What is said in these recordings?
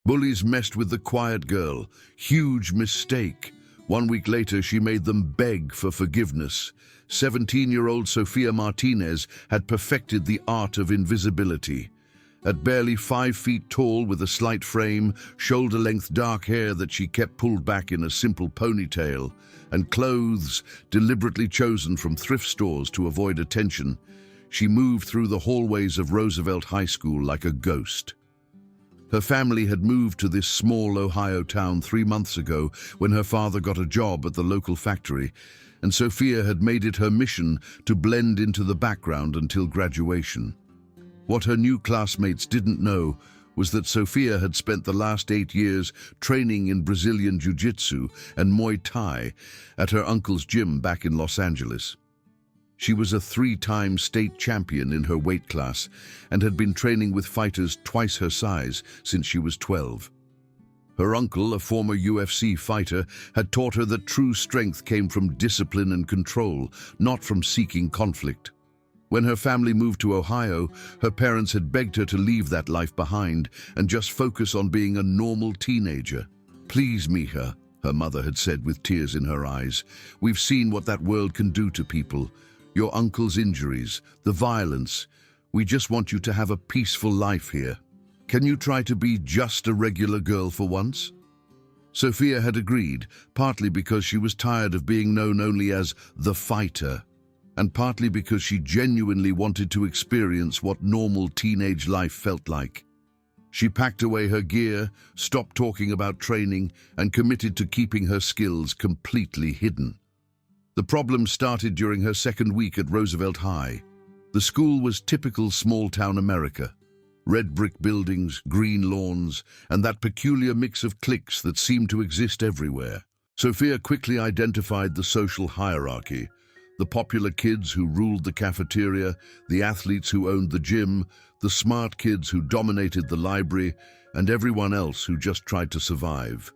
Bullies messed with the quiet girl. Huge mistake. 1 week later, she made them beg for forgiveness. 17-year-old Sofia Martinez had perfected the art of invisibility. At barely 5 feet tall with a slight frame, shoulder-length dark hair that she kept pulled back in a simple ponytail, and clothes deliberately chosen from thrift stores to avoid attention, she moved through the hallways of Roosevelt High School like a ghost. Her family had moved to this small Ohio town 3 months ago when her father got a job at the local factory, and Sofia had made it her mission to blend into the background until graduation. What her new classmates didn't know was that Sofia had spent the last 8 years training in Brazilian Jiu-Jitsu and Muay Thai at her uncle's gym back in Los Angeles. She was a 3-time state champion in her weight class and had been training with fighters twice her size since she was 12. Her uncle, a former UFC fighter, had taught her that true strength came from discipline and control, not from seeking conflict. When her family moved to Ohio, her parents had begged her to leave that life behind and just focus on being a normal teenager. "Please, Mija," her mother had said with tears in her eyes. "We've seen what that world can do to people. Your uncle's injuries, the violence. We just want you to have a peaceful life here. Can you try to be just a regular girl for once?" Sofia had agreed, partly because she was tired of being known only as the fighter, and partly because she genuinely wanted to experience what normal teenage life felt like. She packed away her gear, stopped talking about training, and committed to keeping her skills completely hidden. The problem started during her second week at Roosevelt High. The school was typical small-town America. Red brick buildings, green lawns, and that peculiar mix of cliques that seemed to exist everywhere. Sofia quickly identified the social hierarchy: the popular kids who ruled the cafeteria, the athletes who owned the gym, the smart kids who dominated the library, and everyone else who just tried to survive.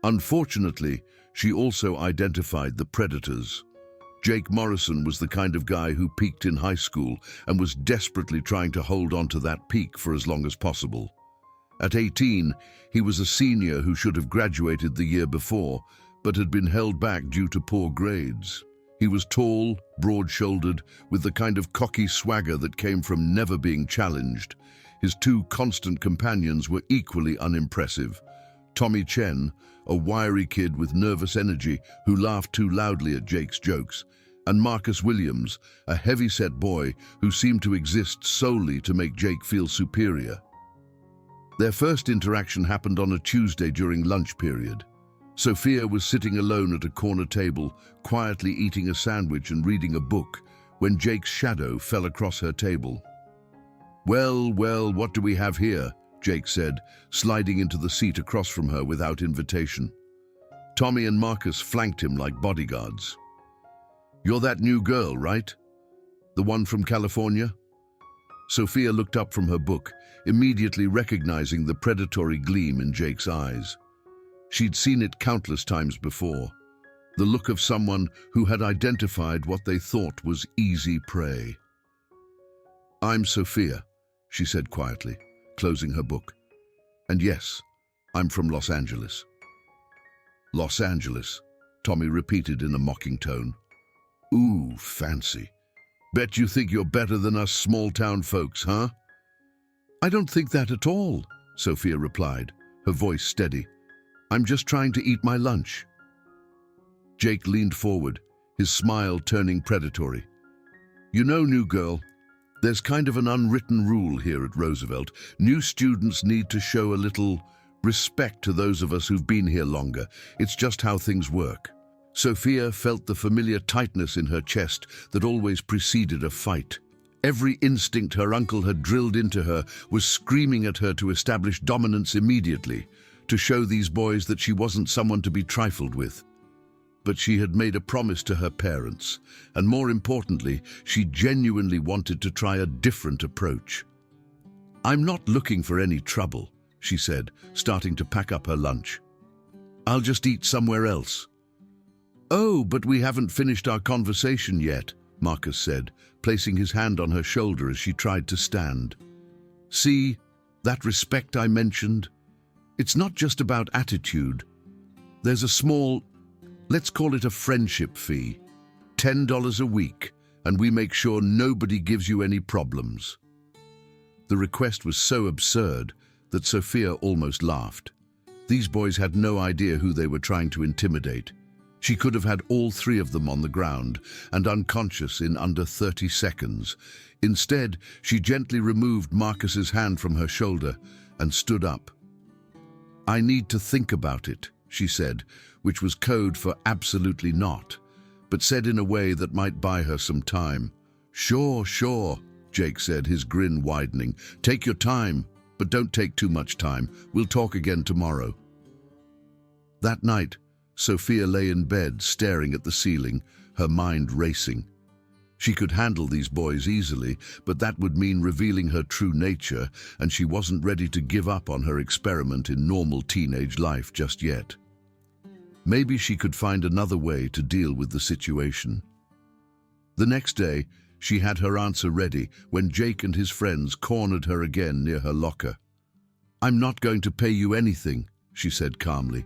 Unfortunately, she also identified the predators. Jake Morrison was the kind of guy who peaked in high school and was desperately trying to hold on to that peak for as long as possible. At 18, he was a senior who should have graduated the year before, but had been held back due to poor grades. He was tall, broad-shouldered, with the kind of cocky swagger that came from never being challenged. His 2 constant companions were equally unimpressive: Tommy Chen, a wiry kid with nervous energy who laughed too loudly at Jake's jokes, and Marcus Williams, a heavy-set boy who seemed to exist solely to make Jake feel superior. Their first interaction happened on a Tuesday during lunch period. Sofia was sitting alone at a corner table, quietly eating a sandwich and reading a book, when Jake's shadow fell across her table. Well, what do we have here?" Jake said, sliding into the seat across from her without invitation. Tommy and Marcus flanked him like bodyguards. "You're that new girl, right? The one from California?" Sofia looked up from her book, immediately recognizing the predatory gleam in Jake's eyes. She'd seen it countless times before, the look of someone who had identified what they thought was easy prey. "I'm Sofia," she said quietly, closing her book. "And yes, I'm from Los Angeles." "Los Angeles," Tommy repeated in a mocking tone. "Ooh, fancy. Bet you think you're better than us small-town folks, huh?" "I don't think that at all," Sofia replied, her voice steady. "I'm just trying to eat my lunch." Jake leaned forward, his smile turning predatory. "You know, new girl, there's kind of an unwritten rule here at Roosevelt. New students need to show a little respect to those of us who've been here longer. It's just how things work." Sofia felt the familiar tightness in her chest that always preceded a fight. Every instinct her uncle had drilled into her was screaming at her to establish dominance immediately, to show these boys that she wasn't someone to be trifled with. But she had made a promise to her parents, and more importantly, she genuinely wanted to try a different approach. "I'm not looking for any trouble," she said, starting to pack up her lunch. "I'll just eat somewhere else." "Oh, but we haven't finished our conversation yet," Marcus said, placing his hand on her shoulder as she tried to stand. "See, that respect I mentioned? It's not just about attitude. There's a small, let's call it a friendship fee, $10 a week, and we make sure nobody gives you any problems." The request was so absurd that Sophia almost laughed. These boys had no idea who they were trying to intimidate. She could have had all three of them on the ground and unconscious in under 30 seconds. Instead, she gently removed Marcus's hand from her shoulder and stood up. "I need to think about it," she said, which was code for absolutely not, but said in a way that might buy her some time. "Sure, sure," Jake said, his grin widening. "Take your time, but don't take too much time. We'll talk again tomorrow." That night, Sophia lay in bed, staring at the ceiling, her mind racing. She could handle these boys easily, but that would mean revealing her true nature, and she wasn't ready to give up on her experiment in normal teenage life just yet. Maybe she could find another way to deal with the situation. The next day, she had her answer ready when Jake and his friends cornered her again near her locker. "I'm not going to pay you anything," she said calmly.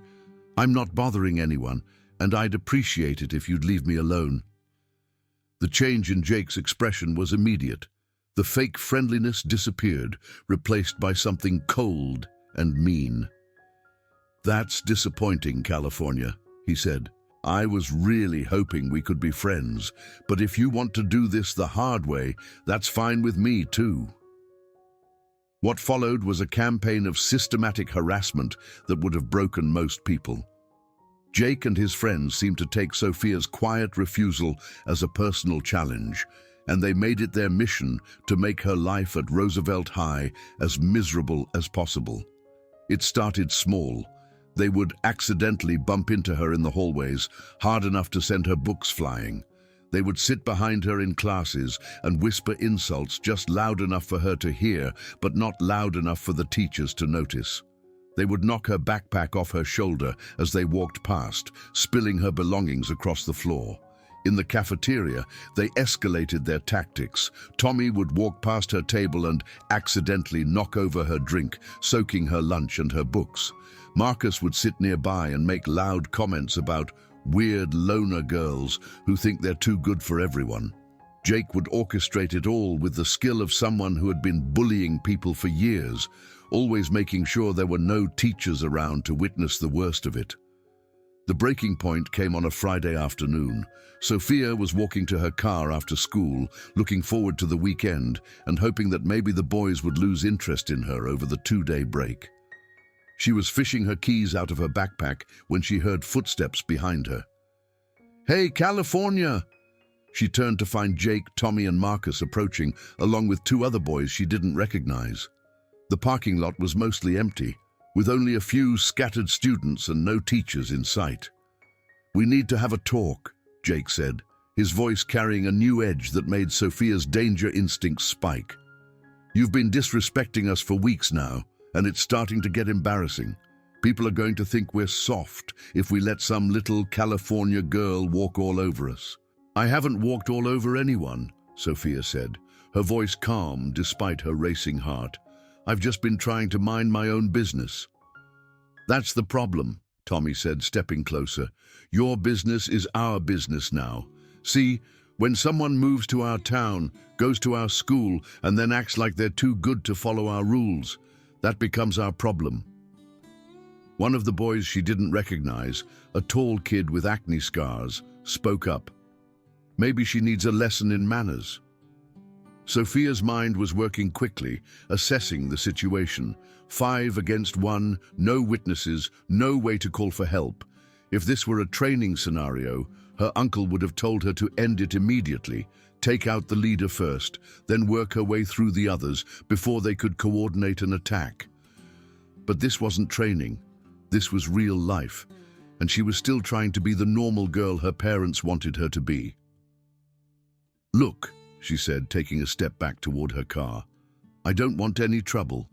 "I'm not bothering anyone, and I'd appreciate it if you'd leave me alone." The change in Jake's expression was immediate. The fake friendliness disappeared, replaced by something cold and mean. "That's disappointing, California," he said. "I was really hoping we could be friends, but if you want to do this the hard way, that's fine with me too." What followed was a campaign of systematic harassment that would have broken most people. Jake and his friends seemed to take Sophia's quiet refusal as a personal challenge, and they made it their mission to make her life at Roosevelt High as miserable as possible. It started small. They would accidentally bump into her in the hallways, hard enough to send her books flying. They would sit behind her in classes and whisper insults just loud enough for her to hear, but not loud enough for the teachers to notice. They would knock her backpack off her shoulder as they walked past, spilling her belongings across the floor. In the cafeteria, they escalated their tactics. Tommy would walk past her table and accidentally knock over her drink, soaking her lunch and her books. Marcus would sit nearby and make loud comments about weird loner girls who think they're too good for everyone. Jake would orchestrate it all with the skill of someone who had been bullying people for years, always making sure there were no teachers around to witness the worst of it. The breaking point came on a Friday afternoon. Sophia was walking to her car after school, looking forward to the weekend and hoping that maybe the boys would lose interest in her over the 2-day break. She was fishing her keys out of her backpack when she heard footsteps behind her. "Hey, California!" She turned to find Jake, Tommy, and Marcus approaching, along with 2 other boys she didn't recognize. The parking lot was mostly empty, with only a few scattered students and no teachers in sight. "We need to have a talk," Jake said, his voice carrying a new edge that made Sophia's danger instincts spike. "You've been disrespecting us for weeks now, and it's starting to get embarrassing. People are going to think we're soft if we let some little California girl walk all over us." "I haven't walked all over anyone," Sophia said, her voice calm despite her racing heart. "I've just been trying to mind my own business." "That's the problem," Tommy said, stepping closer. "Your business is our business now. See, when someone moves to our town, goes to our school, and then acts like they're too good to follow our rules, that becomes our problem." One of the boys she didn't recognize, a tall kid with acne scars, spoke up. Maybe she needs a lesson in manners. Sophia's mind was working quickly, assessing the situation. 5 against 1, no witnesses, no way to call for help. If this were a training scenario, her uncle would have told her to end it immediately, take out the leader first, then work her way through the others before they could coordinate an attack. But this wasn't training. This was real life, and she was still trying to be the normal girl her parents wanted her to be. "Look," she said, taking a step back toward her car. "I don't want any trouble.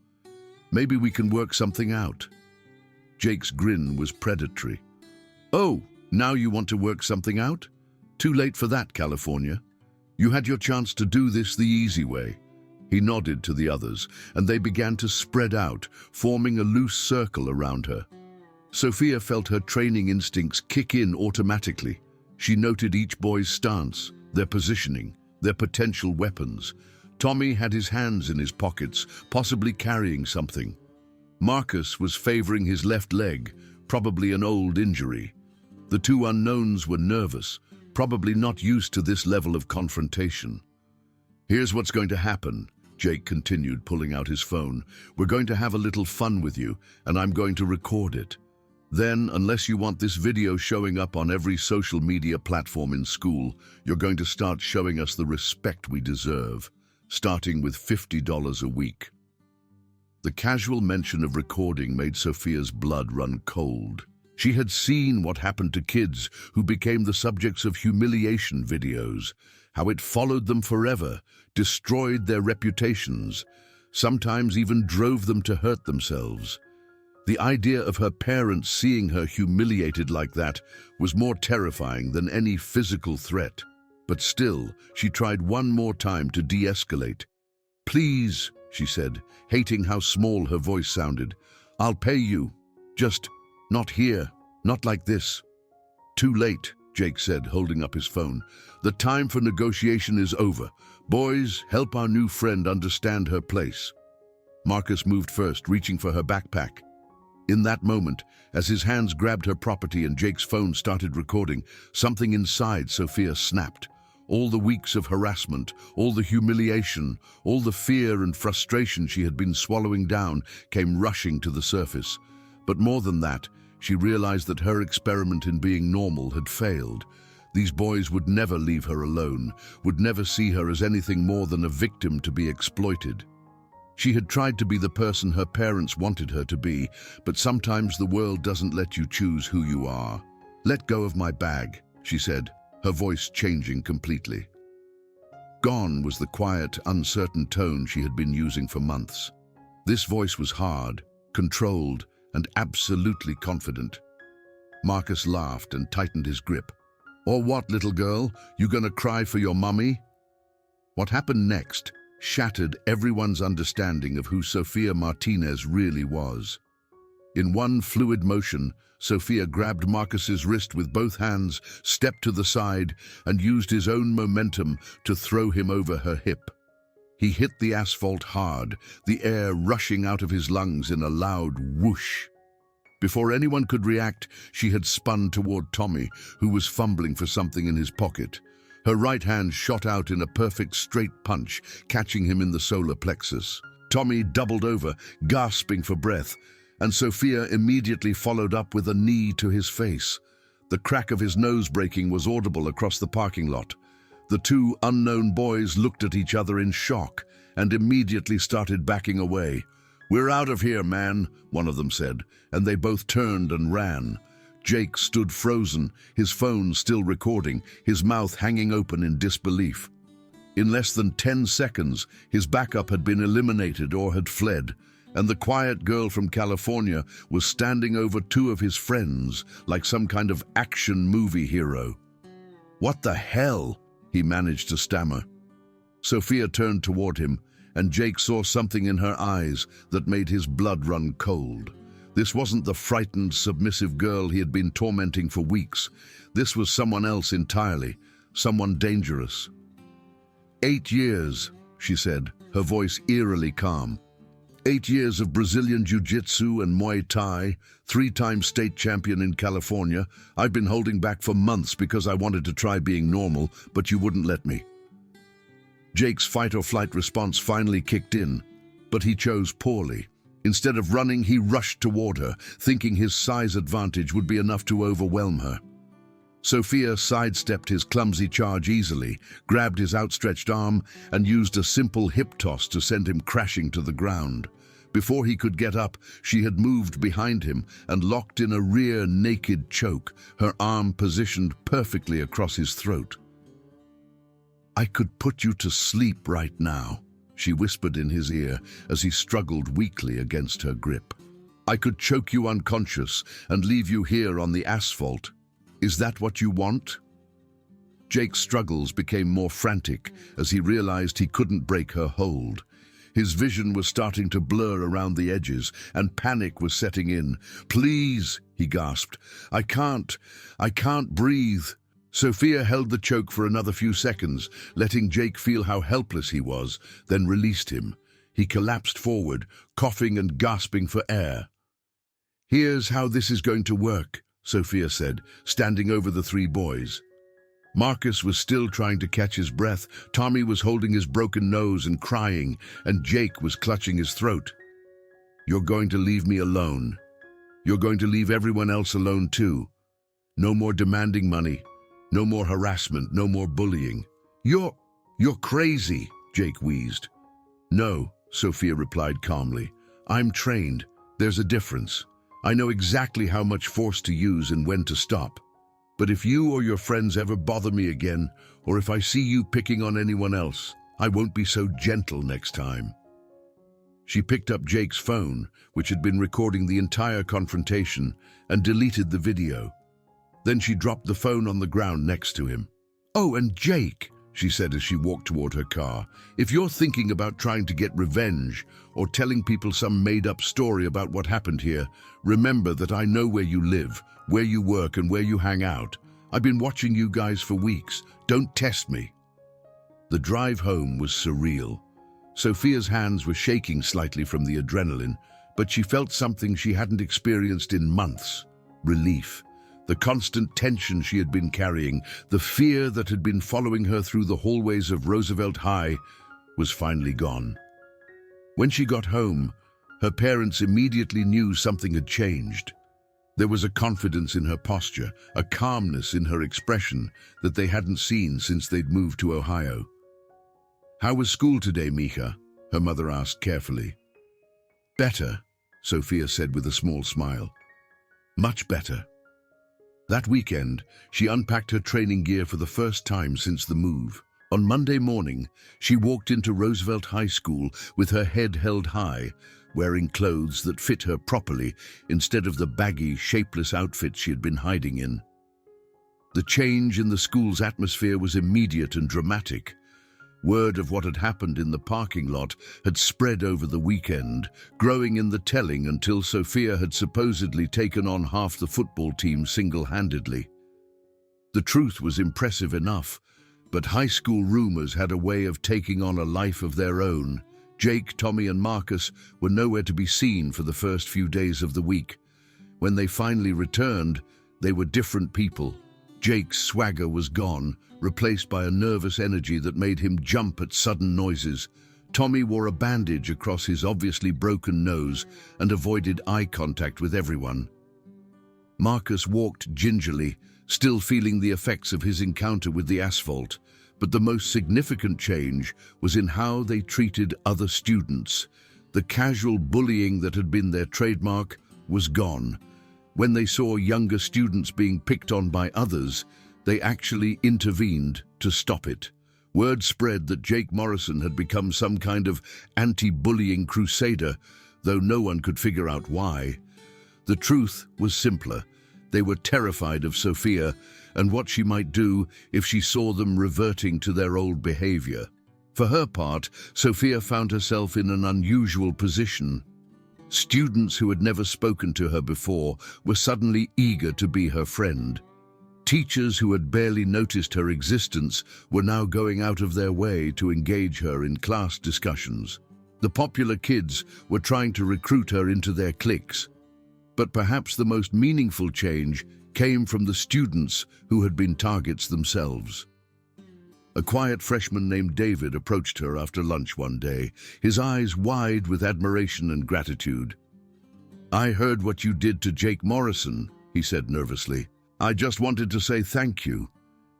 Maybe we can work something out." Jake's grin was predatory. "Oh, now you want to work something out? Too late for that, California. You had your chance to do this the easy way. He nodded to the others, and they began to spread out, forming a loose circle around her. Sophia felt her training instincts kick in automatically. She noted each boy's stance, their positioning, their potential weapons. Tommy had his hands in his pockets, possibly carrying something. Marcus was favoring his left leg, probably an old injury. The two unknowns were nervous, probably not used to this level of confrontation. "Here's what's going to happen," Jake continued, pulling out his phone. "We're going to have a little fun with you, and I'm going to record it. Then, unless you want this video showing up on every social media platform in school, you're going to start showing us the respect we deserve, starting with $50 a week." The casual mention of recording made Sophia's blood run cold. She had seen what happened to kids who became the subjects of humiliation videos, how it followed them forever, destroyed their reputations, sometimes even drove them to hurt themselves. The idea of her parents seeing her humiliated like that was more terrifying than any physical threat. But still, she tried one more time to de-escalate. "Please," she said, hating how small her voice sounded. "I'll pay you. Just not here, not like this." "Too late," Jake said, holding up his phone. "The time for negotiation is over. Boys, help our new friend understand her place." Marcus moved first, reaching for her backpack. In that moment, as his hands grabbed her property and Jake's phone started recording, something inside Sophia snapped. All the weeks of harassment, all the humiliation, all the fear and frustration she had been swallowing down came rushing to the surface. But more than that, she realized that her experiment in being normal had failed. These boys would never leave her alone, would never see her as anything more than a victim to be exploited. She had tried to be the person her parents wanted her to be, but sometimes the world doesn't let you choose who you are. "Let go of my bag," she said, her voice changing completely. Gone was the quiet, uncertain tone she had been using for months. This voice was hard, controlled, and absolutely confident. Marcus laughed and tightened his grip. "Or what, little girl? You gonna cry for your mummy?" What happened next shattered everyone's understanding of who Sophia Martinez really was. In one fluid motion, Sophia grabbed Marcus's wrist with both hands, stepped to the side, and used his own momentum to throw him over her hip. He hit the asphalt hard, the air rushing out of his lungs in a loud whoosh. Before anyone could react, she had spun toward Tommy, who was fumbling for something in his pocket. Her right hand shot out in a perfect straight punch, catching him in the solar plexus. Tommy doubled over, gasping for breath, and Sophia immediately followed up with a knee to his face. The crack of his nose breaking was audible across the parking lot. The two unknown boys looked at each other in shock and immediately started backing away. "We're out of here, man," one of them said, and they both turned and ran. Jake stood frozen, his phone still recording, his mouth hanging open in disbelief. In less than 10 seconds, his backup had been eliminated or had fled, and the quiet girl from California was standing over two of his friends like some kind of action movie hero. "What the hell?" he managed to stammer. Sophia turned toward him, and Jake saw something in her eyes that made his blood run cold. This wasn't the frightened, submissive girl he had been tormenting for weeks. This was someone else entirely, someone dangerous. 8 years, she said, her voice eerily calm. 8 years of Brazilian Jiu-Jitsu and Muay Thai, 3-time state champion in California. I've been holding back for months because I wanted to try being normal, but you wouldn't let me. Jake's fight-or-flight response finally kicked in, but he chose poorly. Instead of running, he rushed toward her, thinking his size advantage would be enough to overwhelm her. Sophia sidestepped his clumsy charge easily, grabbed his outstretched arm, and used a simple hip toss to send him crashing to the ground. Before he could get up, she had moved behind him and locked in a rear naked choke, her arm positioned perfectly across his throat. "I could put you to sleep right now," she whispered in his ear as he struggled weakly against her grip. "I could choke you unconscious and leave you here on the asphalt. Is that what you want?" Jake's struggles became more frantic as he realized he couldn't break her hold. His vision was starting to blur around the edges, and panic was setting in. "Please," he gasped. I can't breathe." Sophia held the choke for another few seconds, letting Jake feel how helpless he was, then released him. He collapsed forward, coughing and gasping for air. "Here's how this is going to work," Sophia said, standing over the three boys. Marcus was still trying to catch his breath, Tommy was holding his broken nose and crying, and Jake was clutching his throat. "You're going to leave me alone. You're going to leave everyone else alone too. No more demanding money, no more harassment, no more bullying." You're crazy," Jake wheezed. "No," Sophia replied calmly. "I'm trained. There's a difference. I know exactly how much force to use and when to stop. But if you or your friends ever bother me again, or if I see you picking on anyone else, I won't be so gentle next time." She picked up Jake's phone, which had been recording the entire confrontation, and deleted the video. Then she dropped the phone on the ground next to him. "Oh, and Jake," she said as she walked toward her car, "if you're thinking about trying to get revenge or telling people some made-up story about what happened here, remember that I know where you live, where you work, and where you hang out. I've been watching you guys for weeks. Don't test me." The drive home was surreal. Sophia's hands were shaking slightly from the adrenaline, but she felt something she hadn't experienced in months: relief. The constant tension she had been carrying, the fear that had been following her through the hallways of Roosevelt High, was finally gone. When she got home, her parents immediately knew something had changed. There was a confidence in her posture, a calmness in her expression that they hadn't seen since they'd moved to Ohio. "How was school today, Mika?" her mother asked carefully. "Better," Sophia said with a small smile. "Much better." That weekend, she unpacked her training gear for the first time since the move. On Monday morning, she walked into Roosevelt High School with her head held high, wearing clothes that fit her properly instead of the baggy, shapeless outfit she had been hiding in. The change in the school's atmosphere was immediate and dramatic. Word of what had happened in the parking lot had spread over the weekend, growing in the telling until Sophia had supposedly taken on half the football team single-handedly. The truth was impressive enough, but high school rumors had a way of taking on a life of their own. Jake, Tommy, and Marcus were nowhere to be seen for the first few days of the week. When they finally returned, they were different people. Jake's swagger was gone, replaced by a nervous energy that made him jump at sudden noises. Tommy wore a bandage across his obviously broken nose and avoided eye contact with everyone. Marcus walked gingerly, still feeling the effects of his encounter with the asphalt, but the most significant change was in how they treated other students. The casual bullying that had been their trademark was gone. When they saw younger students being picked on by others, they actually intervened to stop it. Word spread that Jake Morrison had become some kind of anti-bullying crusader, though no one could figure out why. The truth was simpler. They were terrified of Sophia and what she might do if she saw them reverting to their old behavior. For her part, Sophia found herself in an unusual position. Students who had never spoken to her before were suddenly eager to be her friend. Teachers who had barely noticed her existence were now going out of their way to engage her in class discussions. The popular kids were trying to recruit her into their cliques. But perhaps the most meaningful change came from the students who had been targets themselves. A quiet freshman named David approached her after lunch one day, his eyes wide with admiration and gratitude. "I heard what you did to Jake Morrison," he said nervously. "I just wanted to say thank you.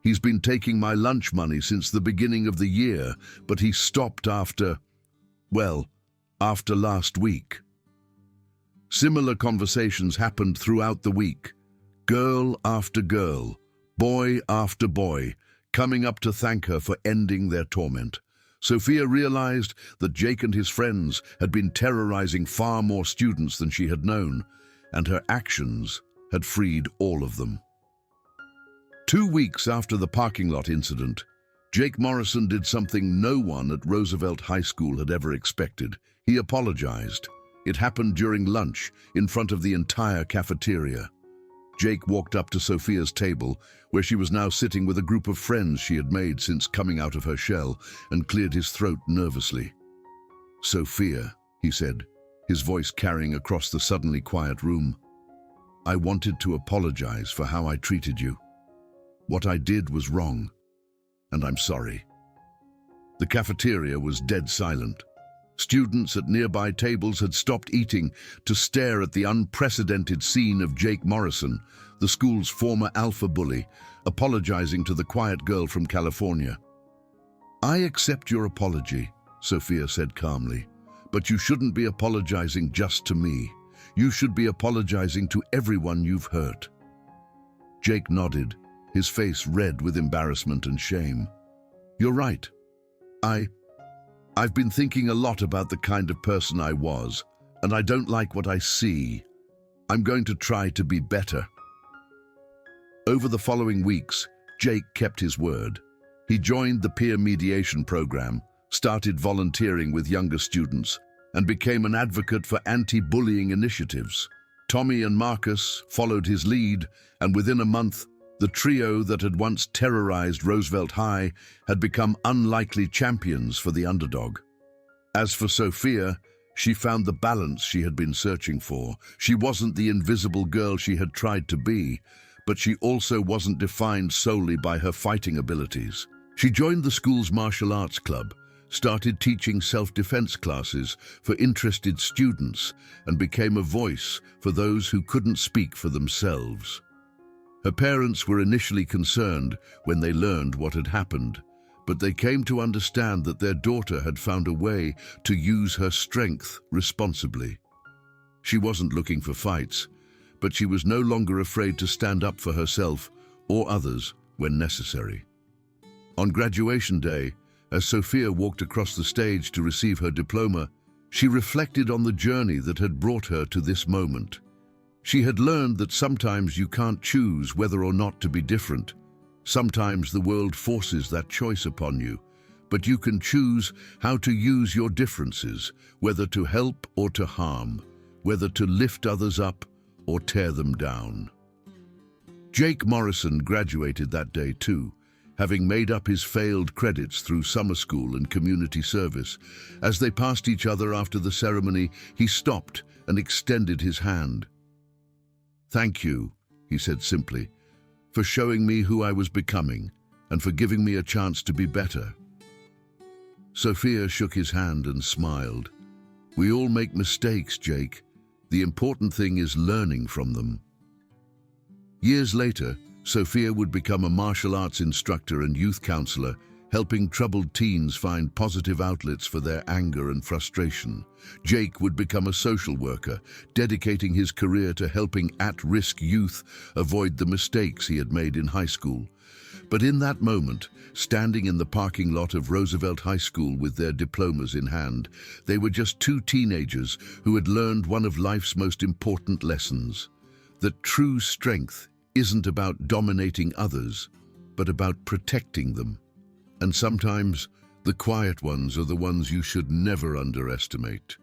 He's been taking my lunch money since the beginning of the year, but he stopped after last week." Similar conversations happened throughout the week. Girl after girl, boy after boy, coming up to thank her for ending their torment. Sophia realized that Jake and his friends had been terrorizing far more students than she had known, and her actions had freed all of them. 2 weeks after the parking lot incident, Jake Morrison did something no one at Roosevelt High School had ever expected. He apologized. It happened during lunch, in front of the entire cafeteria. Jake walked up to Sophia's table, where she was now sitting with a group of friends she had made since coming out of her shell, and cleared his throat nervously. "Sophia," he said, his voice carrying across the suddenly quiet room, "I wanted to apologize for how I treated you. What I did was wrong, and I'm sorry." The cafeteria was dead silent. Students at nearby tables had stopped eating to stare at the unprecedented scene of Jake Morrison, the school's former alpha bully, apologizing to the quiet girl from California. "I accept your apology," Sophia said calmly, "but you shouldn't be apologizing just to me. You should be apologizing to everyone you've hurt." Jake nodded, his face red with embarrassment and shame. "You're right. I've been thinking a lot about the kind of person I was, and I don't like what I see. I'm going to try to be better." Over the following weeks, Jake kept his word. He joined the peer mediation program, started volunteering with younger students, and became an advocate for anti-bullying initiatives. Tommy and Marcus followed his lead, and within a month, the trio that had once terrorized Roosevelt High had become unlikely champions for the underdog. As for Sophia, she found the balance she had been searching for. She wasn't the invisible girl she had tried to be, but she also wasn't defined solely by her fighting abilities. She joined the school's martial arts club, started teaching self-defense classes for interested students, and became a voice for those who couldn't speak for themselves. Her parents were initially concerned when they learned what had happened, but they came to understand that their daughter had found a way to use her strength responsibly. She wasn't looking for fights, but she was no longer afraid to stand up for herself or others when necessary. On graduation day, as Sophia walked across the stage to receive her diploma, she reflected on the journey that had brought her to this moment. She had learned that sometimes you can't choose whether or not to be different. Sometimes the world forces that choice upon you, but you can choose how to use your differences, whether to help or to harm, whether to lift others up or tear them down. Jake Morrison graduated that day too, having made up his failed credits through summer school and community service. As they passed each other after the ceremony, he stopped and extended his hand. "Thank you," he said simply, "for showing me who I was becoming and for giving me a chance to be better." Sophia shook his hand and smiled. "We all make mistakes, Jake. The important thing is learning from them." Years later, Sophia would become a martial arts instructor and youth counselor, helping troubled teens find positive outlets for their anger and frustration. Jake would become a social worker, dedicating his career to helping at-risk youth avoid the mistakes he had made in high school. But in that moment, standing in the parking lot of Roosevelt High School with their diplomas in hand, they were just two teenagers who had learned one of life's most important lessons: that true strength isn't about dominating others, but about protecting them. And sometimes, the quiet ones are the ones you should never underestimate.